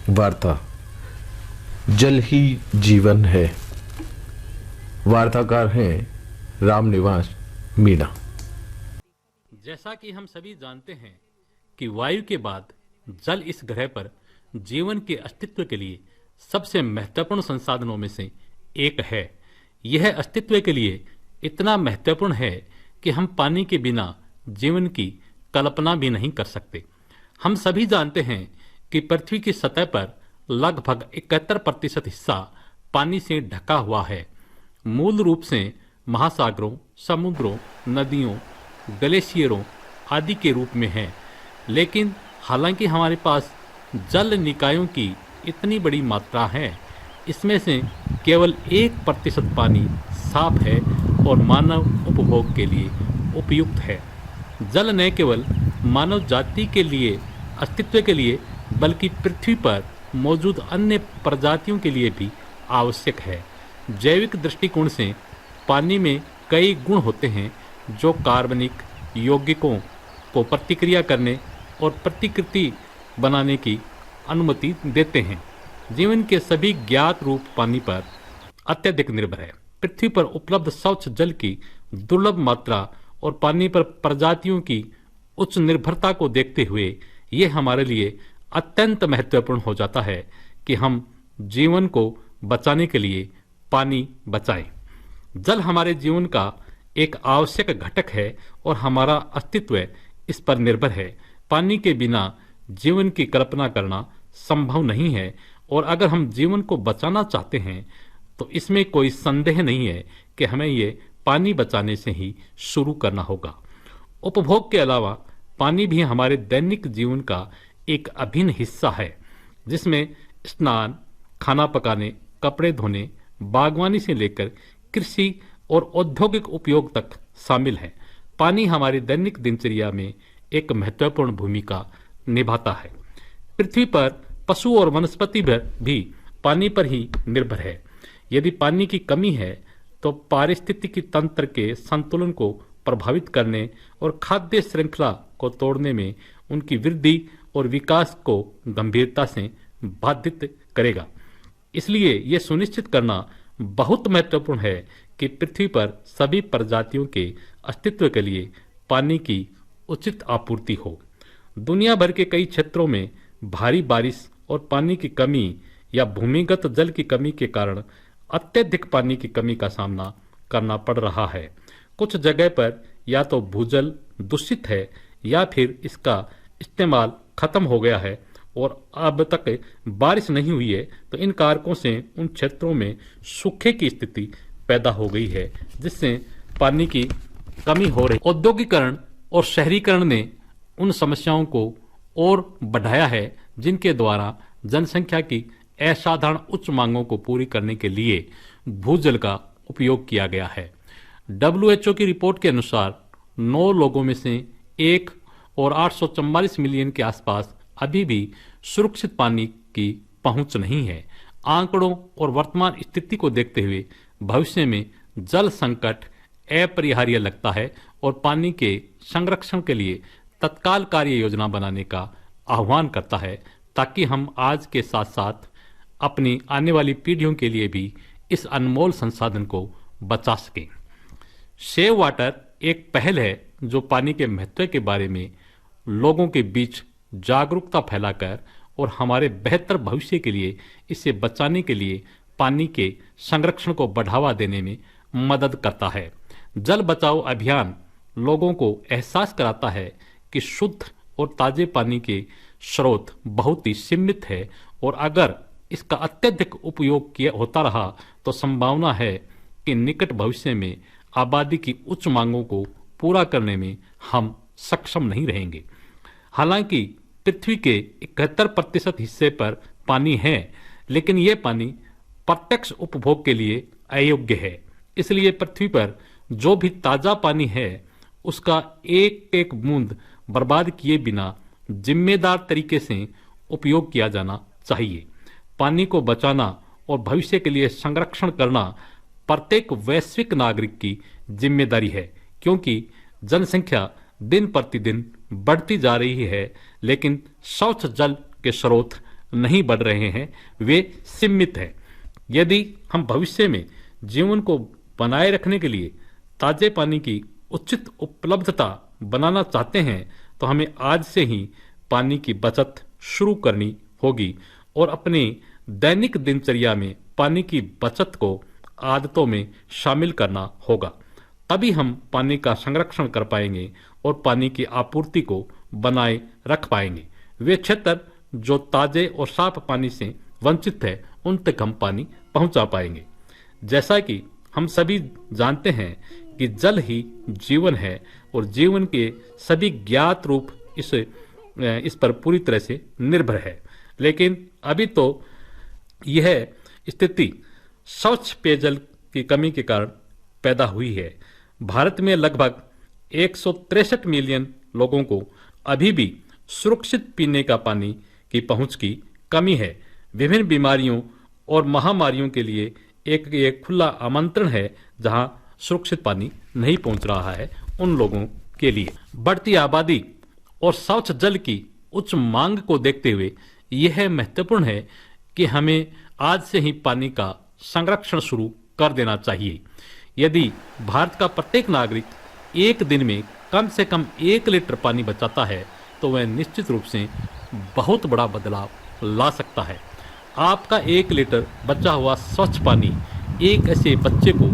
वार्ता जल ही जीवन है। वार्ताकार हैं रामनिवास मीणा। जैसा कि हम सभी जानते हैं कि वायु के बाद जल इस ग्रह पर जीवन के अस्तित्व के लिए सबसे महत्वपूर्ण संसाधनों में से एक है। यह अस्तित्व के लिए इतना महत्वपूर्ण है कि हम पानी के बिना जीवन की कल्पना भी नहीं कर सकते। हम सभी जानते हैं कि पृथ्वी की सतह पर लगभग 71% हिस्सा पानी से ढका हुआ है। मूल रूप से महासागरों, समुद्रों, नदियों, ग्लेशियरों आदि के रूप में है। लेकिन हालांकि हमारे पास जल निकायों की इतनी बड़ी मात्रा है, इसमें से केवल 1% पानी साफ है और मानव उपभोग के लिए उपयुक्त है। जल न केवल मानव जाति के लिए अस्तित्व के लिए बल्कि पृथ्वी पर मौजूद अन्य प्रजातियों के लिए भी आवश्यक है। जैविक दृष्टिकोण से पानी में कई गुण होते हैं जो कार्बनिक यौगिकों को प्रतिक्रिया करने और प्रतिकृति बनाने की अनुमति देते हैं। जीवन के सभी ज्ञात रूप पानी पर अत्यधिक निर्भर है। पृथ्वी पर उपलब्ध स्वच्छ जल की दुर्लभ मात्रा और पानी पर प्रजातियों की उच्च निर्भरता को देखते हुए ये हमारे लिए अत्यंत महत्वपूर्ण हो जाता है कि हम जीवन को बचाने के लिए पानी बचाएं। जल हमारे जीवन का एक आवश्यक घटक है और हमारा अस्तित्व इस पर निर्भर है। पानी के बिना जीवन की कल्पना करना संभव नहीं है और अगर हम जीवन को बचाना चाहते हैं तो इसमें कोई संदेह नहीं है कि हमें ये पानी बचाने से ही शुरू करना होगा। उपभोग के अलावा पानी भी हमारे दैनिक जीवन का एक अभिन्न हिस्सा है, जिसमें स्नान, खाना पकाने, कपड़े धोने, बागवानी से लेकर कृषि और औद्योगिक उपयोग तक शामिल है। पानी हमारी दैनिक दिनचर्या में एक महत्वपूर्ण भूमिका निभाता है। पृथ्वी पर पशु और वनस्पति भी पानी पर ही निर्भर है। यदि पानी की कमी है तो पारिस्थितिकी तंत्र के संतुलन को प्रभावित करने और खाद्य श्रृंखला को तोड़ने में उनकी वृद्धि और विकास को गंभीरता से बाधित करेगा। इसलिए यह सुनिश्चित करना बहुत महत्वपूर्ण है कि पृथ्वी पर सभी प्रजातियों के अस्तित्व के लिए पानी की उचित आपूर्ति हो। दुनिया भर के कई क्षेत्रों में भारी बारिश और पानी की कमी या भूमिगत जल की कमी के कारण अत्यधिक पानी की कमी का सामना करना पड़ रहा है। कुछ जगह पर या तो भूजल दूषित है या फिर इसका इस्तेमाल खत्म हो गया है और अब तक बारिश नहीं हुई है, तो इन कारकों से उन क्षेत्रों में सूखे की स्थिति पैदा हो गई है, जिससे पानी की कमी हो रही। औद्योगिकरण और शहरीकरण ने उन समस्याओं को और बढ़ाया है जिनके द्वारा जनसंख्या की असाधारण उच्च मांगों को पूरी करने के लिए भूजल का उपयोग किया गया है। WHO की रिपोर्ट के अनुसार 9 लोगों में से 1 और 844 मिलियन के आसपास अभी भी सुरक्षित पानी की पहुंच नहीं है। आंकड़ों और वर्तमान स्थिति को देखते हुए भविष्य में जल संकट अपरिहार्य लगता है और पानी के संरक्षण के लिए तत्काल कार्य योजना बनाने का आह्वान करता है, ताकि हम आज के साथ साथ अपनी आने वाली पीढ़ियों के लिए भी इस अनमोल संसाधन को बचा सकें। सेव वाटर एक पहल है जो पानी के महत्व के बारे में लोगों के बीच जागरूकता फैलाकर और हमारे बेहतर भविष्य के लिए इसे बचाने के लिए पानी के संरक्षण को बढ़ावा देने में मदद करता है। जल बचाओ अभियान लोगों को एहसास कराता है कि शुद्ध और ताजे पानी के स्रोत बहुत ही सीमित है और अगर इसका अत्यधिक उपयोग किया होता रहा तो संभावना है कि निकट भविष्य में आबादी की उच्च मांगों को पूरा करने में हम सक्षम नहीं रहेंगे। हालांकि पृथ्वी के 71% हिस्से पर पानी है, लेकिन यह पानी प्रत्यक्ष उपभोग के लिए अयोग्य है। इसलिए पृथ्वी पर जो भी ताजा पानी है उसका एक एक बूंद बर्बाद किए बिना जिम्मेदार तरीके से उपयोग किया जाना चाहिए। पानी को बचाना और भविष्य के लिए संरक्षण करना प्रत्येक वैश्विक नागरिक की जिम्मेदारी है, क्योंकि जनसंख्या दिन प्रतिदिन बढ़ती जा रही है, लेकिन स्वच्छ जल के स्रोत नहीं बढ़ रहे हैं, वे सीमित हैं। यदि हम भविष्य में जीवन को बनाए रखने के लिए ताजे पानी की उचित उपलब्धता बनाना चाहते हैं तो हमें आज से ही पानी की बचत शुरू करनी होगी और अपने दैनिक दिनचर्या में पानी की बचत को आदतों में शामिल करना होगा। तभी हम पानी का संरक्षण कर पाएंगे और पानी की आपूर्ति को बनाए रख पाएंगे। वे क्षेत्र जो ताजे और साफ पानी से वंचित है, उन तक हम पानी पहुंचा पाएंगे। जैसा कि हम सभी जानते हैं कि जल ही जीवन है और जीवन के सभी ज्ञात रूप इस पर पूरी तरह से निर्भर है। लेकिन अभी तो यह स्थिति स्वच्छ पेयजल की कमी के कारण पैदा हुई है। भारत में लगभग 163 मिलियन लोगों को अभी भी सुरक्षित पीने का पानी की पहुंच की कमी है। विभिन्न बीमारियों और महामारियों के लिए एक खुला आमंत्रण है जहां सुरक्षित पानी नहीं पहुंच रहा है उन लोगों के लिए। बढ़ती आबादी और स्वच्छ जल की उच्च मांग को देखते हुए यह महत्वपूर्ण है कि हमें आज से ही पानी का संरक्षण शुरू कर देना चाहिए। यदि भारत का प्रत्येक नागरिक एक दिन में कम से कम 1 लीटर पानी बचाता है तो वह निश्चित रूप से बहुत बड़ा बदलाव ला सकता है। आपका 1 लीटर बचा हुआ स्वच्छ पानी एक ऐसे बच्चे को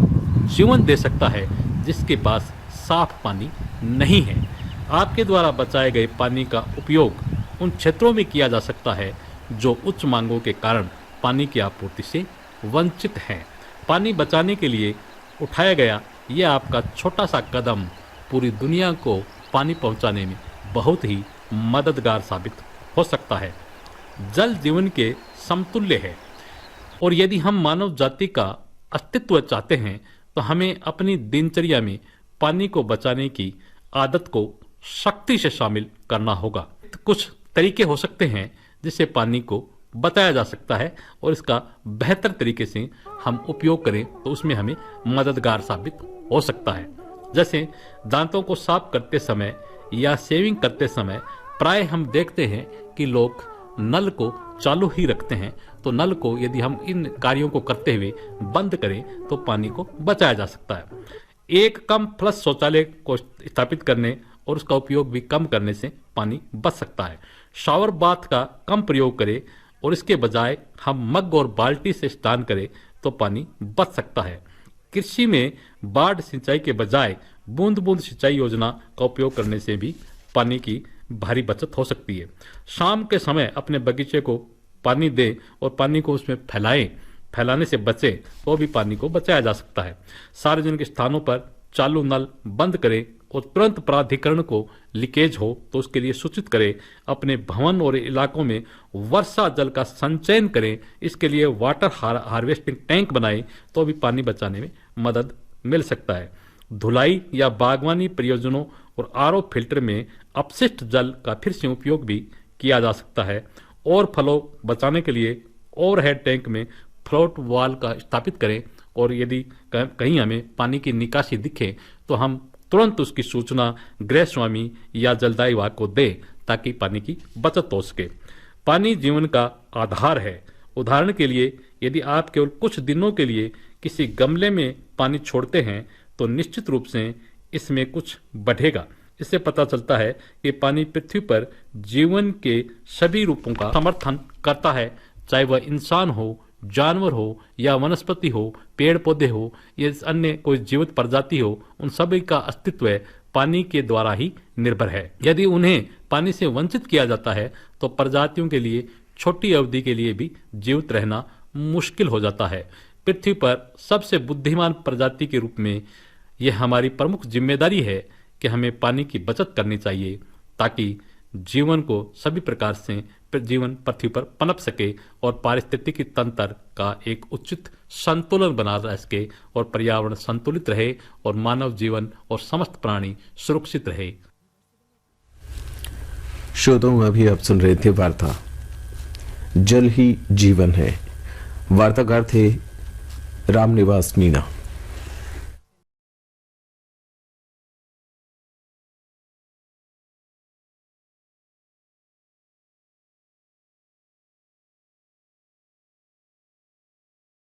जीवन दे सकता है जिसके पास साफ पानी नहीं है। आपके द्वारा बचाए गए पानी का उपयोग उन क्षेत्रों में किया जा सकता है जो उच्च मांगों के कारण पानी की आपूर्ति से वंचित हैं। पानी बचाने के लिए उठाया गया यह आपका छोटा सा कदम पूरी दुनिया को पानी पहुंचाने में बहुत ही मददगार साबित हो सकता है। जल जीवन के समतुल्य है और यदि हम मानव जाति का अस्तित्व चाहते हैं तो हमें अपनी दिनचर्या में पानी को बचाने की आदत को सख्ती से शामिल करना होगा। कुछ तरीके हो सकते हैं जिससे पानी को बचाया जा सकता है और इसका बेहतर तरीके से हम उपयोग करें तो उसमें हमें मददगार साबित हो सकता है। जैसे दांतों को साफ करते समय या शेविंग करते समय प्राय हम देखते हैं कि लोग नल को चालू ही रखते हैं, तो नल को यदि हम इन कार्यों को करते हुए बंद करें तो पानी को बचाया जा सकता है। एक कम फ्लश शौचालय को स्थापित करने और उसका उपयोग भी कम करने से पानी बच सकता है। शावर बाथ का कम प्रयोग करें और इसके बजाय हम मग और बाल्टी से स्नान करें तो पानी बच सकता है। कृषि में बाढ़ सिंचाई के बजाय बूंद बूंद सिंचाई योजना का उपयोग करने से भी पानी की भारी बचत हो सकती है। शाम के समय अपने बगीचे को पानी दें और पानी को उसमें फैलाने से बचे तो भी पानी को बचाया जा सकता है। सार्वजनिक स्थानों पर चालू नल बंद करें और तुरंत प्राधिकरण को लीकेज हो तो उसके लिए सूचित करें। अपने भवन और इलाकों में वर्षा जल का संचयन करें, इसके लिए वाटर हार्वेस्टिंग टैंक बनाएं तो भी पानी बचाने में मदद मिल सकता है। धुलाई या बागवानी प्रयोजनों और आरओ फिल्टर में अपशिष्ट जल का फिर से उपयोग भी किया जा सकता है। और फलों बचाने के लिए ओवरहेड टैंक में फ्लोट वाल का स्थापित करें और यदि कहीं हमें पानी की निकासी दिखे तो हम तुरंत उसकी सूचना गृह स्वामी या जलदायी विभाग को दें ताकि पानी की बचत हो सके। पानी जीवन का आधार है। उदाहरण के लिए यदि आप केवल कुछ दिनों के लिए किसी गमले में पानी छोड़ते हैं तो निश्चित रूप से इसमें कुछ बढ़ेगा। इससे पता चलता है कि पानी पृथ्वी पर जीवन के सभी रूपों का समर्थन करता है, चाहे वह इंसान हो, जानवर हो या वनस्पति हो, पेड़ पौधे हो या अन्य कोई जीवित प्रजाति हो, उन सभी का अस्तित्व पानी के द्वारा ही निर्भर है। यदि उन्हें पानी से वंचित किया जाता है तो प्रजातियों के लिए छोटी अवधि के लिए भी जीवित रहना मुश्किल हो जाता है। पृथ्वी पर सबसे बुद्धिमान प्रजाति के रूप में यह हमारी प्रमुख जिम्मेदारी है कि हमें पानी की बचत करनी चाहिए ताकि जीवन को सभी प्रकार से जीवन पृथ्वी पर पनप सके और पारिस्थितिकी तंत्र का एक उचित संतुलन बना रह सके और पर्यावरण संतुलित रहे और मानव जीवन और समस्त प्राणी सुरक्षित रहे। श्रोताओं में अभी आप सुन रहे थे वार्ता जल ही जीवन है। वार्ताकार थे रामनिवास मीणा।